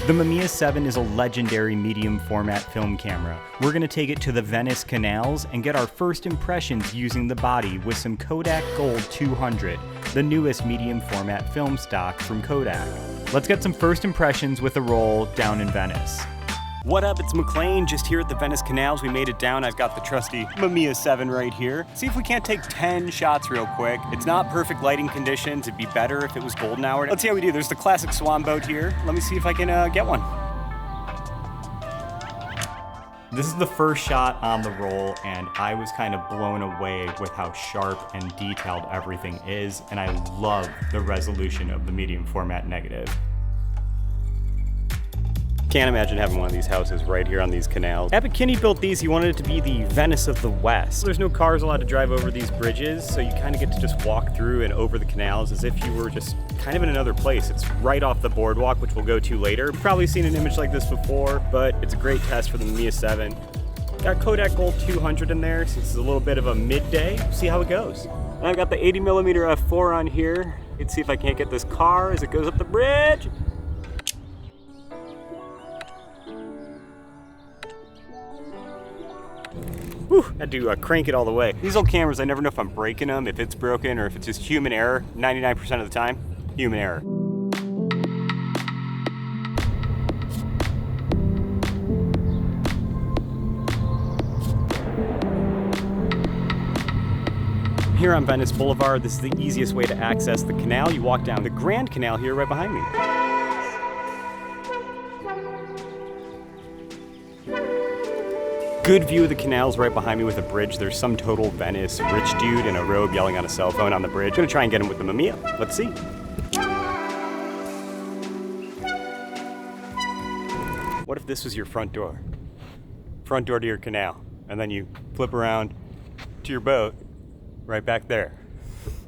The Mamiya 7 is a legendary medium format film camera. We're going to take it to the Venice Canals and get our first impressions using the body with some Kodak Gold 200, the newest medium format film stock from Kodak. Let's get some first impressions with a roll down in Venice. What up, it's McClain, just here at the Venice Canals. We made it down. I've got the trusty Mamiya 7 right here. See if we can't take 10 shots real quick. It's not perfect lighting conditions. It'd be better if it was golden hour. Let's see how we do. There's the classic swan boat here. Let me see if I can get one. This is the first shot on the roll, and I was kind of blown away with how sharp and detailed everything is, and I love the resolution of the medium format negative. Can't imagine having one of these houses right here on these canals. Epic Kinney built these. He wanted it to be the Venice of the West. There's no cars allowed to drive over these bridges, so you kind of get to just walk through and over the canals as if you were just kind of in another place. It's right off the boardwalk, which we'll go to later. You've probably seen an image like this before, but it's a great test for the Mamiya 7. Got Kodak Gold 200 in there, since it's a little bit of a midday. See how it goes. And I've got the 80mm f4 on here. Let's see if I can't get this car as it goes up the bridge. Whew, had to crank it all the way. These old cameras, I never know if I'm breaking them, if it's broken, or if it's just human error. 99% of the time, human error. Here on Venice Boulevard, this is the easiest way to access the canal. You walk down the Grand Canal here right behind me. Good view of the canals right behind me with a bridge. There's some total Venice rich dude in a robe yelling on a cell phone on the bridge. Gonna try and get him with the Mamiya. Let's see. What if this was your front door? Front door to your canal. And then you flip around to your boat right back there.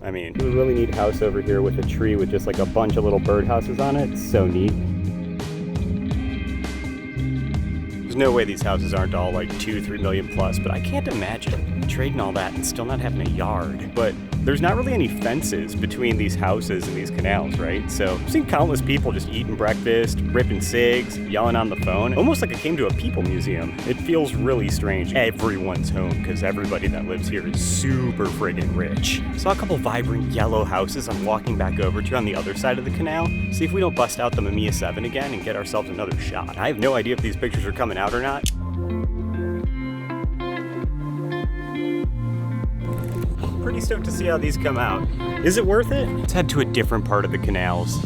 I mean, a really neat house over here with a tree with just like a bunch of little birdhouses on it. It's so neat. There's no way these houses aren't all like 2-3 million plus, but I can't imagine trading all that and still not having a yard. But there's not really any fences between these houses and these canals, right? So I've seen countless people just eating breakfast, ripping cigs, yelling on the phone, almost like I came to a people museum. It feels really strange. Everyone's home, because everybody that lives here is super friggin' rich. Saw a couple vibrant yellow houses I'm walking back over to on the other side of the canal. See if we don't bust out the Mamiya 7 again and get ourselves another shot. I have no idea if these pictures are coming out or not. Pretty stoked to see how these come out. Is it worth it? Let's head to a different part of the canals.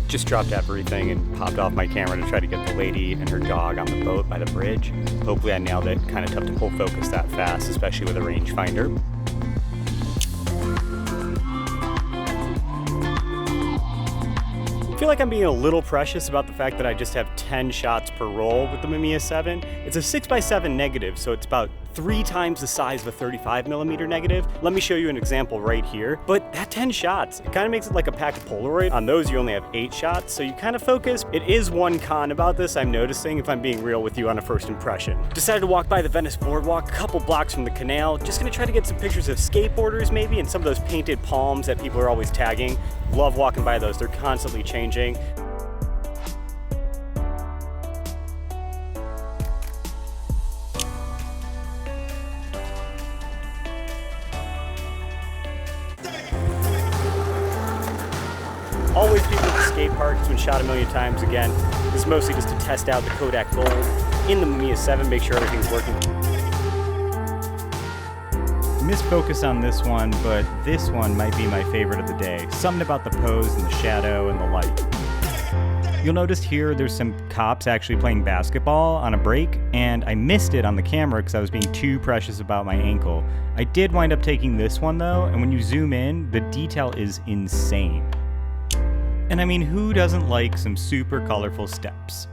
Just dropped everything and popped off my camera to try to get the lady and her dog on the boat by the bridge. Hopefully I nailed it. Kind of tough to pull focus that fast, especially with a rangefinder. I feel like I'm being a little precious about the fact that I just have 10 shots per roll with the Mamiya 7. It's a 6x7 negative, so it's about 3 times the size of a 35mm negative. Let me show you an example right here. But that 10 shots, it kind of makes it like a pack of Polaroid. On those, you only have 8 shots, so you kind of focus. It is one con about this I'm noticing, if I'm being real with you on a first impression. Decided to walk by the Venice Boardwalk, a couple blocks from the canal. Just gonna try to get some pictures of skateboarders maybe, and some of those painted palms that people are always tagging. Love walking by those, they're constantly changing. Always people at the skate park. It's been shot a million times again. This is mostly just to test out the Kodak Gold in the Mamiya 7, make sure everything's working. Missed focus on this one, but this one might be my favorite of the day. Something about the pose and the shadow and the light. You'll notice here there's some cops actually playing basketball on a break, and I missed it on the camera because I was being too precious about my ankle. I did wind up taking this one though, and when you zoom in, the detail is insane. And I mean, who doesn't like some super colorful steps?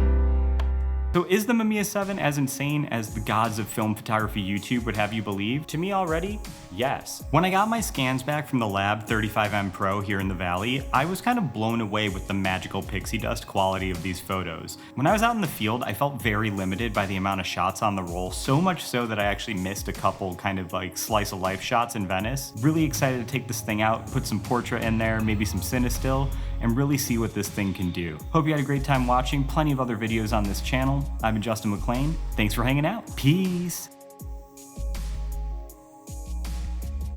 So is the Mamiya 7 as insane as the gods of film photography YouTube would have you believe? To me already, yes. When I got my scans back from the Lab 35M Pro here in the Valley, I was kind of blown away with the magical pixie dust quality of these photos. When I was out in the field, I felt very limited by the amount of shots on the roll, so much so that I actually missed a couple kind of like slice of life shots in Venice. Really excited to take this thing out, put some portrait in there, maybe some Cinestill, and really see what this thing can do. Hope you had a great time watching. Plenty of other videos on this channel. I've been Justin McClain. Thanks for hanging out. Peace.